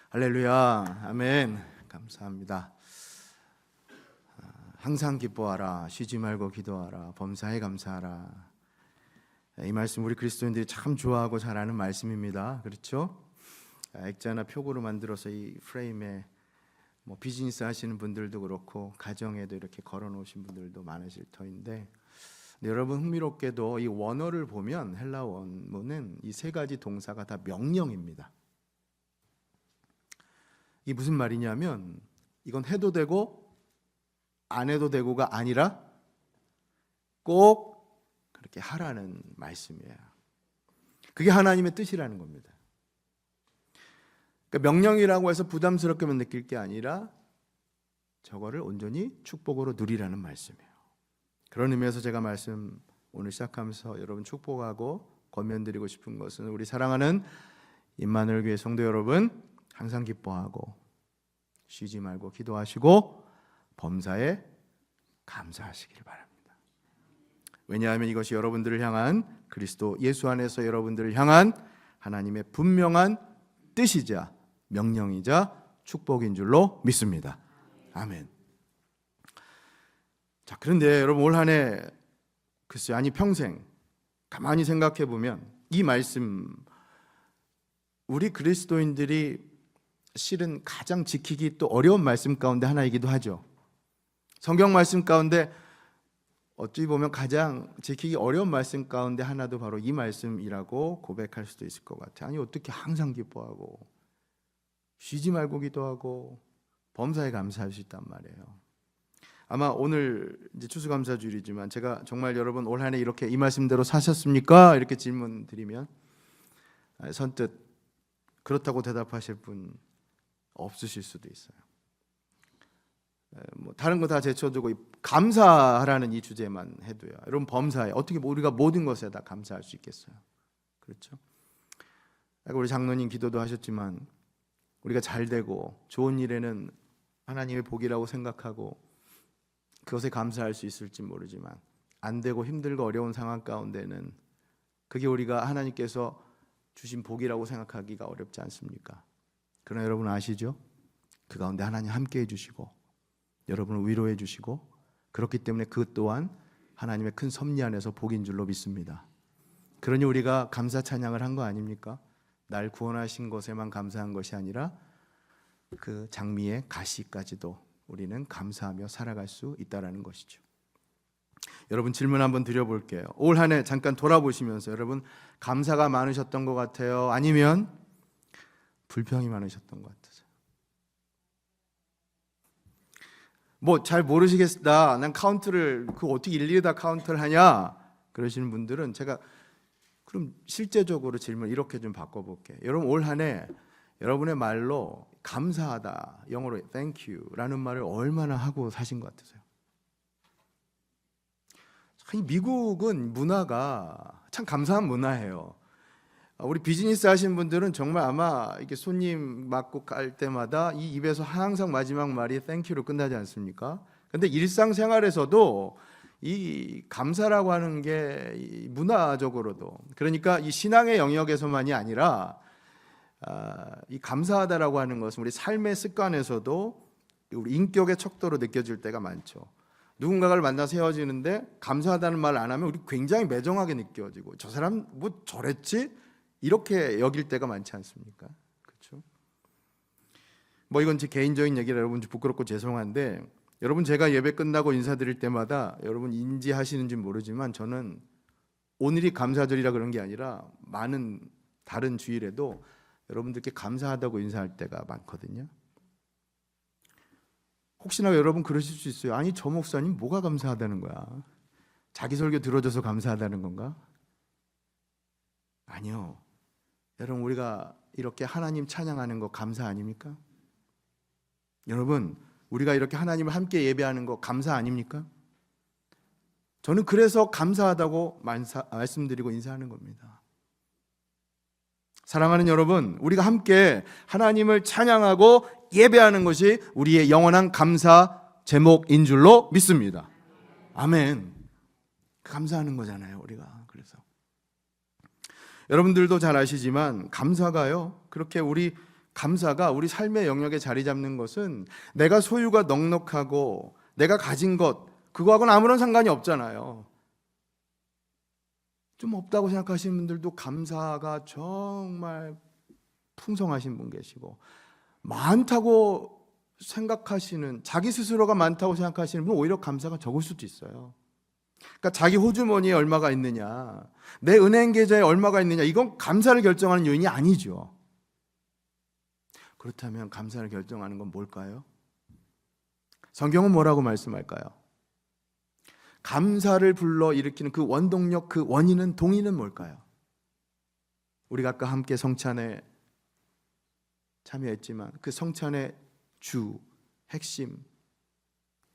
할렐루야, 아멘. 감사합니다. 항상 기뻐하라, 쉬지 말고 기도하라, 범사에 감사하라. 이 말씀 우리 그리스도인들이 참 좋아하고 잘 아는 말씀입니다. 그렇죠? 액자나 표구로 만들어서 이 프레임에 비즈니스 하시는 분들도 그렇고 가정에도 이렇게 걸어 놓으신 분들도 많으실 터인데, 여러분 흥미롭게도 이 원어를 보면 헬라 원문은 이 세 가지 동사가 다 명령입니다. 이게 무슨 말이냐면 이건 해도 되고 안 해도 되고가 아니라 꼭 그렇게 하라는 말씀이에요. 그게 하나님의 뜻이라는 겁니다. 그러니까 명령이라고 해서 부담스럽게만 느낄 게 아니라 저거를 온전히 축복으로 누리라는 말씀이에요. 그런 의미에서 제가 말씀 오늘 시작하면서 여러분 축복하고 권면드리고 싶은 것은, 우리 사랑하는 임마누엘 교회 성도 여러분, 항상 기뻐하고 쉬지 말고 기도하시고 범사에 감사하시길 바랍니다. 왜냐하면 이것이 여러분들을 향한, 그리스도 예수 안에서 여러분들을 향한 하나님의 분명한 뜻이자 명령이자 축복인 줄로 믿습니다. 아멘. 자, 그런데 여러분 올 한 해, 글쎄요, 아니 평생 가만히 생각해 보면 이 말씀, 우리 그리스도인들이 실은 가장 지키기 또 어려운 말씀 가운데 하나이기도 하죠. 성경 말씀 가운데 어찌 보면 가장 지키기 어려운 말씀 가운데 하나도 바로 이 말씀이라고 고백할 수도 있을 것 같아요. 아니 어떻게 항상 기뻐하고 쉬지 말고 기도하고 범사에 감사할 수 있단 말이에요. 아마 오늘 이제 추수감사주일이지만 제가 정말 여러분 올 한 해 이렇게 이 말씀대로 사셨습니까? 이렇게 질문 드리면 선뜻 그렇다고 대답하실 분 없으실 수도 있어요. 다른 거 다 제쳐두고 감사하라는 이 주제만 해도요, 여러분 범사에 어떻게 우리가 모든 것에 다 감사할 수 있겠어요? 그렇죠? 우리 장로님 기도도 하셨지만 우리가 잘 되고 좋은 일에는 하나님의 복이라고 생각하고 그것에 감사할 수 있을지 모르지만, 안 되고 힘들고 어려운 상황 가운데는 그게 우리가 하나님께서 주신 복이라고 생각하기가 어렵지 않습니까? 그러나 여러분 아시죠? 그 가운데 하나님 함께 해주시고 여러분을 위로해 주시고, 그렇기 때문에 그 또한 하나님의 큰 섭리 안에서 복인 줄로 믿습니다. 그러니 우리가 감사 찬양을 한 거 아닙니까? 날 구원하신 것에만 감사한 것이 아니라 그 장미의 가시까지도 우리는 감사하며 살아갈 수 있다는 것이죠. 여러분 질문 한번 드려볼게요. 올 한 해 잠깐 돌아보시면서 여러분 감사가 많으셨던 것 같아요? 아니면 불평이 많으셨던 것 같으세요? 잘 모르시겠다, 난 카운트를 어떻게 일일이 다 카운트를 하냐 그러시는 분들은 제가 그럼 실제적으로 질문 이렇게 좀 바꿔볼게요. 여러분 올 한 해 여러분의 말로 감사하다, 영어로 thank you라는 말을 얼마나 하고 사신 것 같으세요? 이 미국은 문화가 참 감사한 문화예요. 우리 비즈니스 하시는 분들은 정말 아마 이렇게 손님 맞고 갈 때마다 이 입에서 항상 마지막 말이 thank you로 끝나지 않습니까? 근데 일상생활에서도 이 감사라고 하는 게 문화적으로도, 그러니까 이 신앙의 영역에서만이 아니라 이 감사하다라고 하는 것은 우리 삶의 습관에서도 우리 인격의 척도로 느껴질 때가 많죠. 누군가를 만나서 헤어지는데 감사하다는 말 안 하면 우리 굉장히 매정하게 느껴지고, 저 사람 뭐 저랬지? 이렇게 여길 때가 많지 않습니까? 그렇죠? 이건 제 개인적인 얘기라 여러분 부끄럽고 죄송한데, 여러분 제가 예배 끝나고 인사드릴 때마다 여러분 인지하시는지 모르지만 저는 오늘이 감사절이라 그런 게 아니라 많은 다른 주일에도 여러분들께 감사하다고 인사할 때가 많거든요. 혹시나 여러분 그러실 수 있어요. 아니 저 목사님 뭐가 감사하다는 거야? 자기 설교 들어줘서 감사하다는 건가? 아니요. 여러분 우리가 이렇게 하나님 찬양하는 거 감사 아닙니까? 여러분 우리가 이렇게 하나님을 함께 예배하는 거 감사 아닙니까? 저는 그래서 감사하다고 말씀드리고 인사하는 겁니다. 사랑하는 여러분, 우리가 함께 하나님을 찬양하고 예배하는 것이 우리의 영원한 감사 제목인 줄로 믿습니다. 아멘. 감사하는 거잖아요, 우리가. 그래서 여러분들도 잘 아시지만 감사가요, 그렇게 우리 감사가 우리 삶의 영역에 자리 잡는 것은 내가 소유가 넉넉하고 내가 가진 것, 그거하고는 아무런 상관이 없잖아요. 좀 없다고 생각하시는 분들도 감사가 정말 풍성하신 분 계시고, 많다고 생각하시는, 자기 스스로가 많다고 생각하시는 분은 오히려 감사가 적을 수도 있어요. 그러니까 자기 호주머니에 얼마가 있느냐, 내 은행 계좌에 얼마가 있느냐, 이건 감사를 결정하는 요인이 아니죠. 그렇다면 감사를 결정하는 건 뭘까요? 성경은 뭐라고 말씀할까요? 감사를 불러일으키는 그 원동력, 그 원인은, 동인은 뭘까요? 우리가 아까 함께 성찬에 참여했지만 그 성찬의 주, 핵심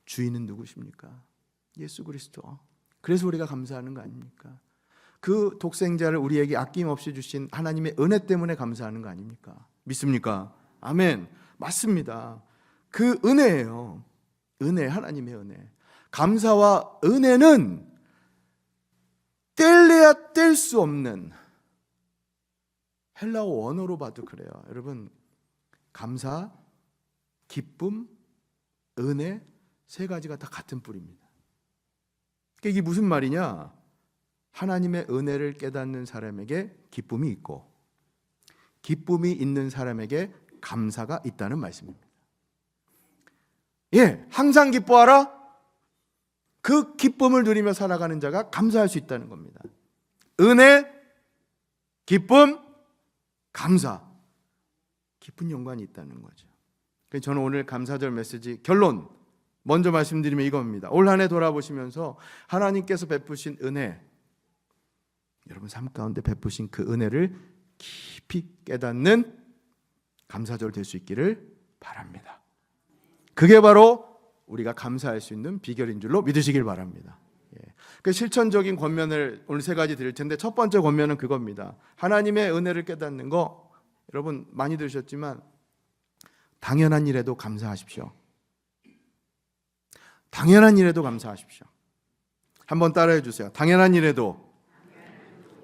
주인은 누구십니까? 예수 그리스도. 그래서 우리가 감사하는 거 아닙니까? 그 독생자를 우리에게 아낌없이 주신 하나님의 은혜 때문에 감사하는 거 아닙니까? 믿습니까? 아멘. 맞습니다. 그 은혜예요. 은혜, 하나님의 은혜. 감사와 은혜는 뗄래야 뗄 수 없는, 헬라어 원어로 봐도 그래요. 여러분, 감사, 기쁨, 은혜, 세 가지가 다 같은 뿌리입니다. 그러니까 이게 무슨 말이냐? 하나님의 은혜를 깨닫는 사람에게 기쁨이 있고, 기쁨이 있는 사람에게 감사가 있다는 말씀입니다. 예, 항상 기뻐하라. 그 기쁨을 누리며 살아가는 자가 감사할 수 있다는 겁니다. 은혜, 기쁨, 감사, 깊은 연관이 있다는 거죠. 그래서 저는 오늘 감사절 메시지 결론 먼저 말씀드리면 이겁니다. 올 한 해 돌아보시면서 하나님께서 베푸신 은혜, 여러분 삶 가운데 베푸신 그 은혜를 깊이 깨닫는 감사절 될 수 있기를 바랍니다. 그게 바로 우리가 감사할 수 있는 비결인 줄로 믿으시길 바랍니다. 그 실천적인 권면을 오늘 세 가지 드릴 텐데, 첫 번째 권면은 그겁니다. 하나님의 은혜를 깨닫는 거, 여러분 많이 들으셨지만 당연한 일에도 감사하십시오. 당연한 일에도 감사하십시오. 한번 따라해 주세요. 당연한 일에도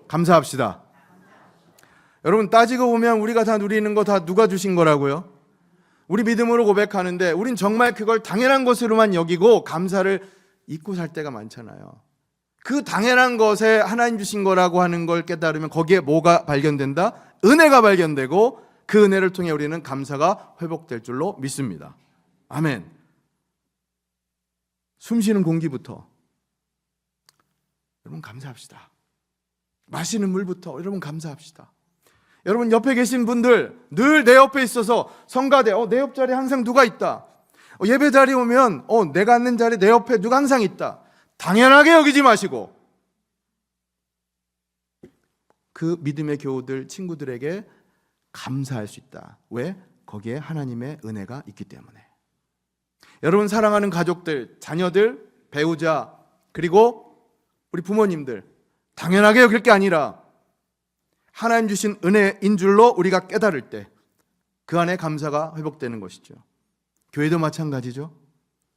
감사합시다. 여러분 따지고 보면 우리가 다 누리는 거 다 누가 주신 거라고요? 우리 믿음으로 고백하는데 우린 정말 그걸 당연한 것으로만 여기고 감사를 잊고 살 때가 많잖아요. 그 당연한 것에 하나님 주신 거라고 하는 걸 깨달으면 거기에 뭐가 발견된다? 은혜가 발견되고, 그 은혜를 통해 우리는 감사가 회복될 줄로 믿습니다. 아멘. 숨 쉬는 공기부터 여러분 감사합시다. 마시는 물부터 여러분 감사합시다. 여러분 옆에 계신 분들 늘 내 옆에 있어서 성가대, 내 옆자리에 항상 누가 있다. 예배 자리 오면 내가 앉는 자리에 내 옆에 누가 항상 있다. 당연하게 여기지 마시고 그 믿음의 교우들, 친구들에게 감사할 수 있다. 왜? 거기에 하나님의 은혜가 있기 때문에. 여러분 사랑하는 가족들, 자녀들, 배우자, 그리고 우리 부모님들, 당연하게 여길 게 아니라 하나님 주신 은혜인 줄로 우리가 깨달을 때 그 안에 감사가 회복되는 것이죠. 교회도 마찬가지죠.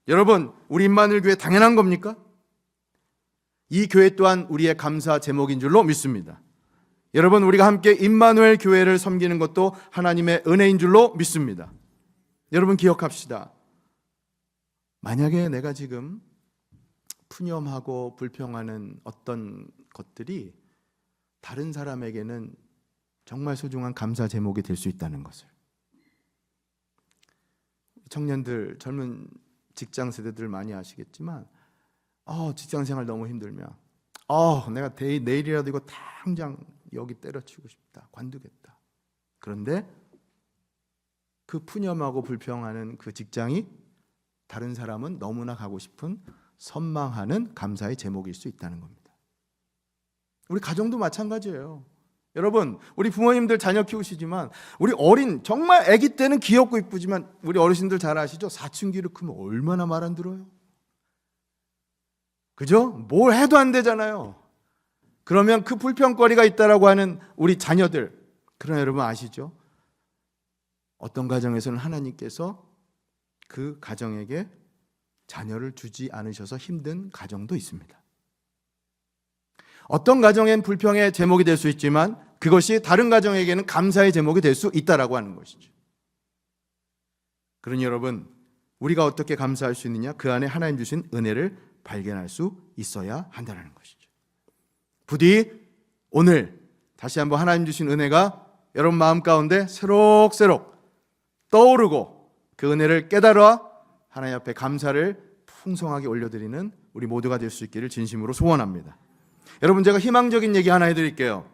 여러분 우리 임마누엘 교회 당연한 겁니까? 이 교회 또한 우리의 감사 제목인 줄로 믿습니다. 여러분 우리가 함께 임마누엘 교회를 섬기는 것도 하나님의 은혜인 줄로 믿습니다. 여러분 기억합시다. 만약에 내가 지금 푸념하고 불평하는 어떤 것들이 다른 사람에게는 정말 소중한 감사 제목이 될 수 있다는 것을, 청년들, 젊은 직장 세대들 많이 아시겠지만 직장 생활 너무 힘들면 내가 내일이라도 이거 당장 여기 때려치우고 싶다, 관두겠다. 그런데 그 푸념하고 불평하는 그 직장이 다른 사람은 너무나 가고 싶은 선망하는 감사의 제목일 수 있다는 겁니다. 우리 가정도 마찬가지예요. 여러분 우리 부모님들 자녀 키우시지만 우리 어린, 정말 아기 때는 귀엽고 이쁘지만 우리 어르신들 잘 아시죠? 사춘기를 크면 얼마나 말 안 들어요. 그죠? 뭘 해도 안 되잖아요. 그러면 그 불평거리가 있다라고 하는 우리 자녀들, 그러나 여러분 아시죠? 어떤 가정에서는 하나님께서 그 가정에게 자녀를 주지 않으셔서 힘든 가정도 있습니다. 어떤 가정엔 불평의 제목이 될 수 있지만 그것이 다른 가정에게는 감사의 제목이 될 수 있다라고 하는 것이죠. 그러니 여러분, 우리가 어떻게 감사할 수 있느냐? 그 안에 하나님 주신 은혜를 발견할 수 있어야 한다는 것이죠. 부디 오늘 다시 한번 하나님 주신 은혜가 여러분 마음 가운데 새록새록 떠오르고 그 은혜를 깨달아 하나님 앞에 감사를 풍성하게 올려드리는 우리 모두가 될 수 있기를 진심으로 소원합니다. 여러분, 제가 희망적인 얘기 하나 해드릴게요.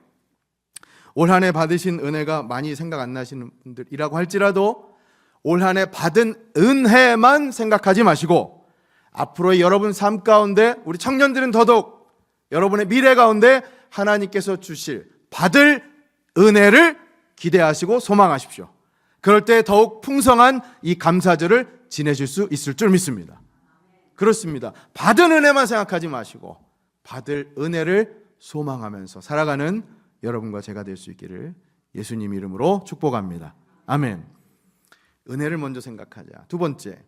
올 한 해 받으신 은혜가 많이 생각 안 나시는 분들이라고 할지라도 올 한 해 받은 은혜만 생각하지 마시고 앞으로의 여러분 삶 가운데, 우리 청년들은 더더욱 여러분의 미래 가운데 하나님께서 주실 받을 은혜를 기대하시고 소망하십시오. 그럴 때 더욱 풍성한 이 감사절을 지내실 수 있을 줄 믿습니다. 그렇습니다. 받은 은혜만 생각하지 마시고 받을 은혜를 소망하면서 살아가는 여러분과 제가 될 수 있기를 예수님 이름으로 축복합니다. 아멘. 은혜를 먼저 생각하자. 두 번째,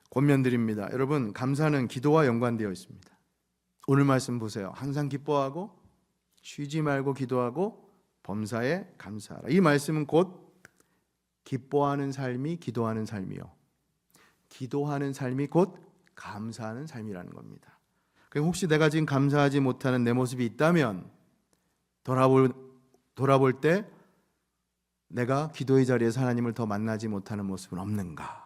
권면드립니다. 여러분, 감사는 기도와 연관되어 있습니다. 오늘 말씀 보세요. 항상 기뻐하고 쉬지 말고 기도하고 범사에 감사하라. 이 말씀은 곧 기뻐하는 삶이 기도하는 삶이요, 기도하는 삶이 곧 감사하는 삶이라는 겁니다. 그럼 혹시 내가 지금 감사하지 못하는 내 모습이 있다면 돌아볼 때 내가 기도의 자리에서 하나님을 더 만나지 못하는 모습은 없는가?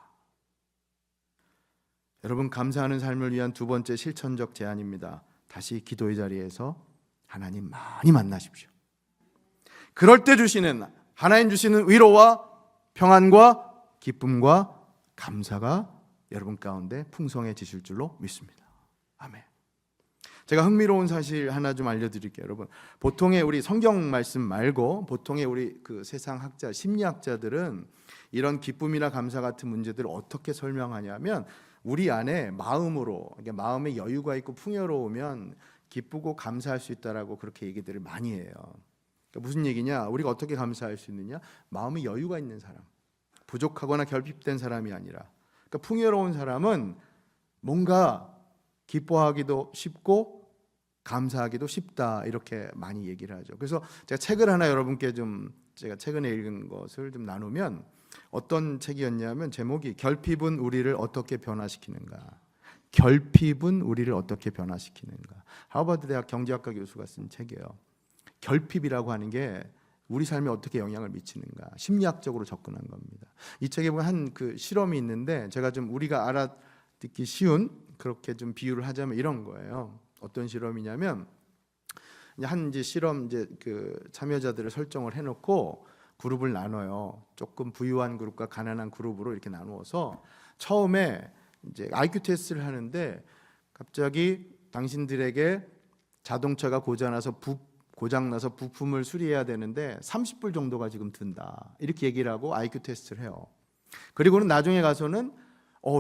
여러분, 감사하는 삶을 위한 두 번째 실천적 제안입니다. 다시 기도의 자리에서 하나님 많이 만나십시오. 그럴 때 주시는, 하나님 주시는 위로와 평안과 기쁨과 감사가 여러분 가운데 풍성해지실 줄로 믿습니다. 아멘. 제가 흥미로운 사실 하나 좀 알려드릴게요. 여러분, 보통의 우리 성경 말씀 말고 보통의 우리 그 세상 학자, 심리학자들은 이런 기쁨이나 감사 같은 문제들을 어떻게 설명하냐면 우리 안에 마음으로, 마음에 여유가 있고 풍요로우면 기쁘고 감사할 수 있다라고 그렇게 얘기들을 많이 해요. 그러니까 무슨 얘기냐? 우리가 어떻게 감사할 수 있느냐? 마음에 여유가 있는 사람, 부족하거나 결핍된 사람이 아니라, 그러니까 풍요로운 사람은 뭔가 기뻐하기도 쉽고 감사하기도 쉽다, 이렇게 많이 얘기를 하죠. 그래서 제가 책을 하나 여러분께 제가 최근에 읽은 것을 좀 나누면 어떤 책이었냐면 제목이 결핍은 우리를 어떻게 변화시키는가. 결핍은 우리를 어떻게 변화시키는가. 하버드 대학 경제학과 교수가 쓴 책이에요. 결핍이라고 하는 게 우리 삶에 어떻게 영향을 미치는가, 심리학적으로 접근한 겁니다. 이 책에 보면 한 그 실험이 있는데 제가 좀 우리가 알아듣기 쉬운 그렇게 좀 비유를 하자면 이런 거예요. 어떤 실험이냐면 한 실험 그 참여자들을 설정을 해놓고 그룹을 나눠요. 조금 부유한 그룹과 가난한 그룹으로 이렇게 나누어서 처음에 이제 IQ 테스트를 하는데 갑자기 당신들에게 자동차가 고장나서 부품을 수리해야 되는데 30불 정도가 지금 든다, 이렇게 얘기를 하고 IQ 테스트를 해요. 그리고는 나중에 가서는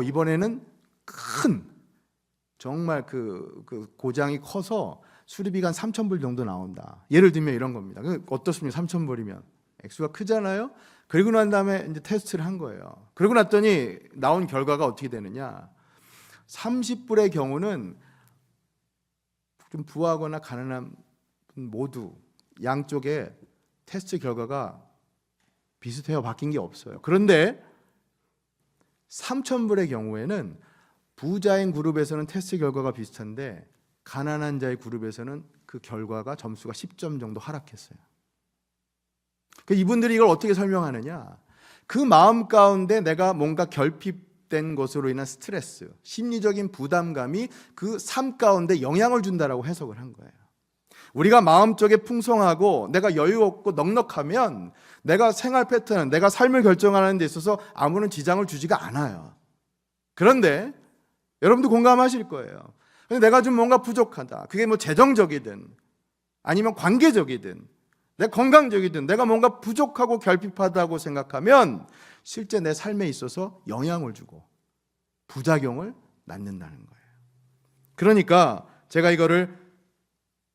이번에는 정말 그 고장이 커서 수리비가 한 3,000불 정도 나온다. 예를 들면 이런 겁니다. 어떻습니까? 3,000불이면 액수가 크잖아요. 그리고 난 다음에 이제 테스트를 한 거예요. 그러고 났더니 나온 결과가 어떻게 되느냐? 30불의 경우는 좀 부하거나 가난한 모두 양쪽에 테스트 결과가 비슷해요. 바뀐 게 없어요. 그런데 3,000불의 경우에는 부자인 그룹에서는 테스트 결과가 비슷한데 가난한 자의 그룹에서는 그 결과가 점수가 10점 정도 하락했어요. 이분들이 이걸 어떻게 설명하느냐? 그 마음 가운데 내가 뭔가 결핍된 것으로 인한 스트레스, 심리적인 부담감이 그 삶 가운데 영향을 준다라고 해석을 한 거예요. 우리가 마음적에 풍성하고 내가 여유 없고 넉넉하면 내가 생활 패턴, 내가 삶을 결정하는 데 있어서 아무런 지장을 주지가 않아요. 그런데 여러분도 공감하실 거예요. 근데 내가 좀 뭔가 부족하다. 그게 뭐 재정적이든 아니면 관계적이든 내 건강적이든 내가 뭔가 부족하고 결핍하다고 생각하면 실제 내 삶에 있어서 영향을 주고 부작용을 낳는다는 거예요. 그러니까 제가 이거를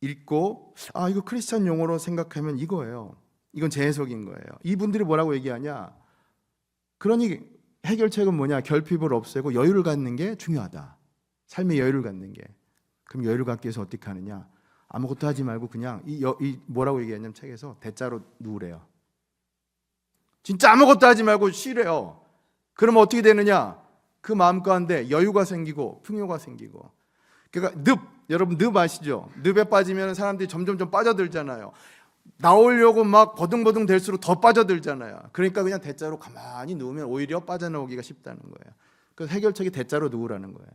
읽고 이거 크리스찬 용어로 생각하면 이거예요. 이건 제 해석인 거예요. 이분들이 뭐라고 얘기하냐? 그러니 해결책은 뭐냐? 결핍을 없애고 여유를 갖는 게 중요하다. 삶의 여유를 갖는 게. 그럼 여유를 갖기 위해서 어떻게 하느냐? 아무것도 하지 말고 그냥 이 뭐라고 얘기했냐면 책에서 대자로 누우래요. 진짜 아무것도 하지 말고 쉬래요. 그러면 어떻게 되느냐? 그 마음 가운데 여유가 생기고 풍요가 생기고. 그러니까 여러분 늪 아시죠? 늪에 빠지면 사람들이 점점 빠져들잖아요. 나오려고 막 버둥버둥 될수록 더 빠져들잖아요. 그러니까 그냥 대자로 가만히 누우면 오히려 빠져나오기가 쉽다는 거예요. 그래서 해결책이 대자로 누우라는 거예요.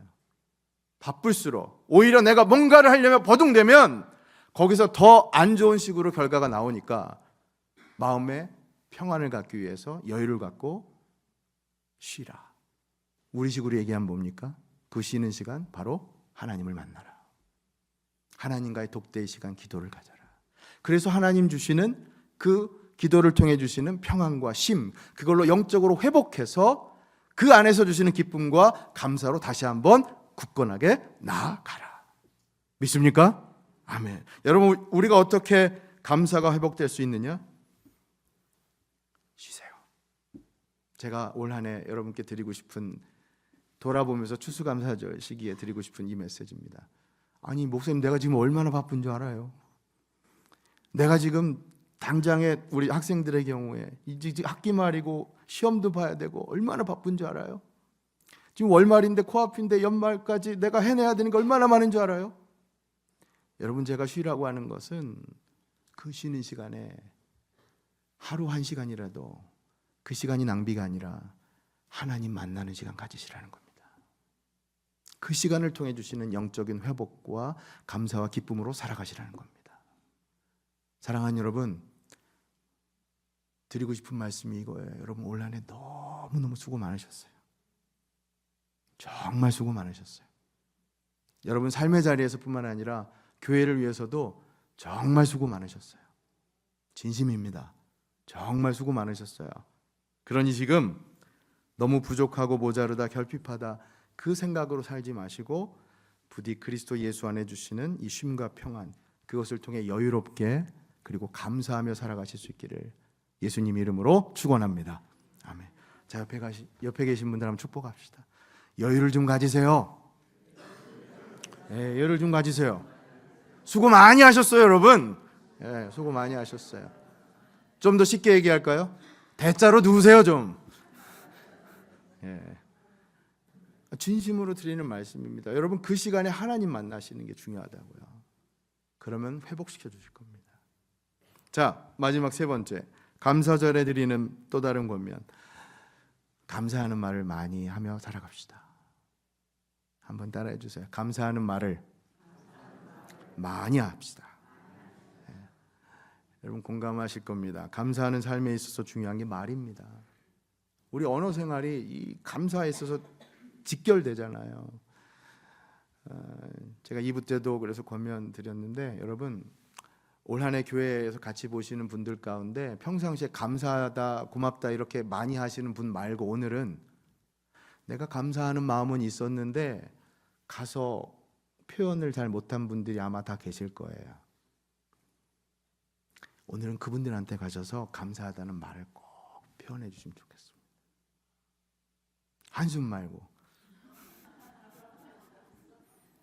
바쁠수록 오히려 내가 뭔가를 하려면 버둥대면 거기서 더 안 좋은 식으로 결과가 나오니까 마음에 평안을 갖기 위해서 여유를 갖고 쉬라. 우리식으로 얘기하면 뭡니까? 그 쉬는 시간 바로 하나님을 만나라. 하나님과의 독대의 시간, 기도를 가져라. 그래서 하나님 주시는 그 기도를 통해 주시는 평안과 쉼, 그걸로 영적으로 회복해서 그 안에서 주시는 기쁨과 감사로 다시 한번 굳건하게 나아가라. 믿습니까? 아멘. 여러분, 우리가 어떻게 감사가 회복될 수 있느냐? 쉬세요. 제가 올 한 해 여러분께 드리고 싶은, 돌아보면서 추수감사절 시기에 드리고 싶은 이 메시지입니다. 아니 목사님, 내가 지금 얼마나 바쁜 줄 알아요? 내가 지금 당장에 우리 학생들의 경우에 이제 학기 말이고 시험도 봐야 되고 얼마나 바쁜 줄 알아요? 지금 월말인데 코앞인데 연말까지 내가 해내야 되는 게 얼마나 많은 줄 알아요? 여러분, 제가 쉬라고 하는 것은 그 쉬는 시간에 하루 한 시간이라도 그 시간이 낭비가 아니라 하나님 만나는 시간 가지시라는 겁니다. 그 시간을 통해 주시는 영적인 회복과 감사와 기쁨으로 살아가시라는 겁니다. 사랑하는 여러분, 드리고 싶은 말씀이 이거예요. 여러분, 올 한 해 너무너무 수고 많으셨어요. 정말 수고 많으셨어요. 여러분 삶의 자리에서 뿐만 아니라 교회를 위해서도 정말 수고 많으셨어요. 진심입니다. 정말 수고 많으셨어요. 그러니 지금 너무 부족하고 모자르다, 결핍하다 그 생각으로 살지 마시고 부디 그리스도 예수 안에 주시는 이 쉼과 평안, 그것을 통해 여유롭게 그리고 감사하며 살아가실 수 있기를 예수님 이름으로 축원합니다. 아멘. 자, 옆에 계신 분들 한번 축복합시다. 여유를 좀 가지세요. 네, 여유를 좀 가지세요. 수고 많이 하셨어요, 여러분. 네, 수고 많이 하셨어요. 좀 더 쉽게 얘기할까요? 대자로 누우세요 좀. 네. 진심으로 드리는 말씀입니다. 여러분, 그 시간에 하나님 만나시는 게 중요하다고요. 그러면 회복시켜 주실 겁니다. 자, 마지막 세 번째, 감사절에 드리는 또 다른 권면, 감사하는 말을 많이 하며 살아갑시다. 한번 따라해 주세요. 감사하는 말을 많이 합시다. 네. 여러분 공감하실 겁니다. 감사하는 삶에 있어서 중요한 게 말입니다. 우리 언어 생활이 이 감사에 있어서 직결되잖아요. 제가 2부 때도 그래서 권면 드렸는데, 여러분 올 한 해 교회에서 같이 보시는 분들 가운데 평상시에 감사하다, 고맙다 이렇게 많이 하시는 분 말고 오늘은 내가 감사하는 마음은 있었는데 가서 표현을 잘 못한 분들이 아마 다 계실 거예요. 오늘은 그분들한테 가셔서 감사하다는 말을 꼭 표현해 주시면 좋겠습니다. 한숨 말고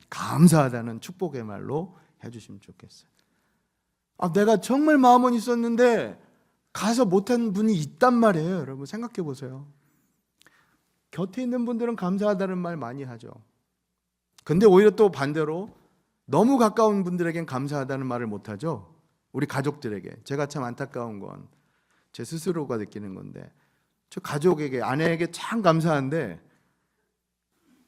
감사하다는 축복의 말로 해주시면 좋겠어요. 내가 정말 마음은 있었는데 가서 못한 분이 있단 말이에요. 여러분 생각해 보세요. 곁에 있는 분들은 감사하다는 말 많이 하죠. 근데 오히려 또 반대로 너무 가까운 분들에겐 감사하다는 말을 못하죠. 우리 가족들에게. 제가 참 안타까운 건 제 스스로가 느끼는 건데, 저 가족에게, 아내에게 참 감사한데,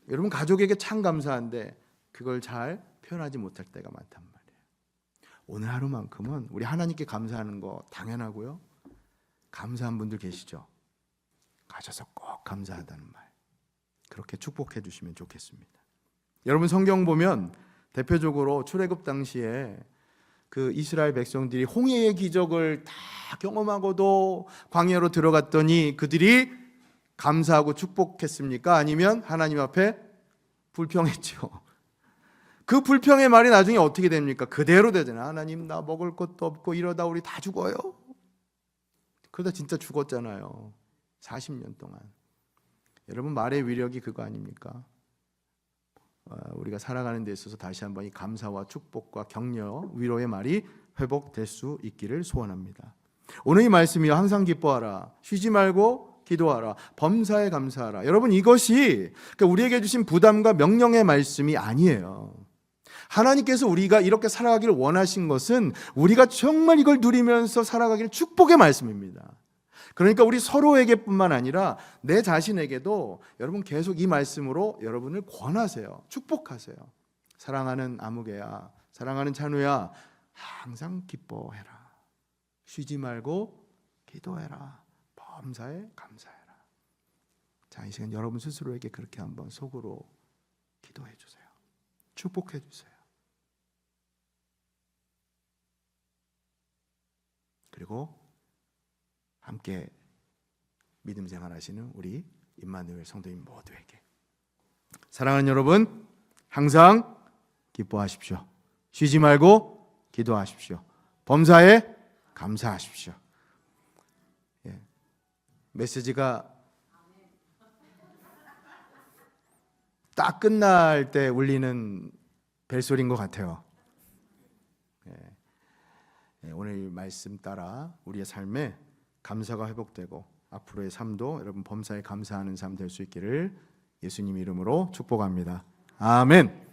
여러분 가족에게 참 감사한데 그걸 잘 표현하지 못할 때가 많단 말이에요. 오늘 하루만큼은 우리 하나님께 감사하는 거 당연하고요, 감사한 분들 계시죠? 가셔서 꼭 감사하다는 말 그렇게 축복해 주시면 좋겠습니다. 여러분 성경 보면 대표적으로 출애굽 당시에 그 이스라엘 백성들이 홍해의 기적을 다 경험하고도 광야로 들어갔더니 그들이 감사하고 축복했습니까? 아니면 하나님 앞에 불평했죠. 그 불평의 말이 나중에 어떻게 됩니까? 그대로 되잖아요. 하나님, 나 먹을 것도 없고 이러다 우리 다 죽어요. 그러다 진짜 죽었잖아요. 40년 동안. 여러분 말의 위력이 그거 아닙니까? 우리가 살아가는 데 있어서 다시 한번 이 감사와 축복과 격려, 위로의 말이 회복될 수 있기를 소원합니다. 오늘 이 말씀이요, 항상 기뻐하라, 쉬지 말고 기도하라. 범사에 감사하라. 여러분, 이것이 우리에게 주신 부담과 명령의 말씀이 아니에요. 하나님께서 우리가 이렇게 살아가기를 원하신 것은 우리가 정말 이걸 누리면서 살아가기를 축복의 말씀입니다. 그러니까 우리 서로에게뿐만 아니라 내 자신에게도 여러분 계속 이 말씀으로 여러분을 권하세요. 축복하세요. 사랑하는 아무개야, 사랑하는 찬우야, 항상 기뻐해라. 쉬지 말고 기도해라. 범사에 감사해라. 자, 이 시간 여러분 스스로에게 그렇게 한번 속으로 기도해 주세요. 축복해 주세요. 그리고 함께 믿음 생활하시는 우리 임마누엘 성도님 모두에게, 사랑하는 여러분, 항상 기뻐하십시오. 쉬지 말고 기도하십시오. 범사에 감사하십시오. 예. 메시지가 딱 끝날 때 울리는 벨소리인 것 같아요. 예. 오늘 말씀 따라 우리의 삶에 감사가 회복되고 앞으로의 삶도 여러분 범사에 감사하는 삶 될 수 있기를 예수님 이름으로 축복합니다. 아멘.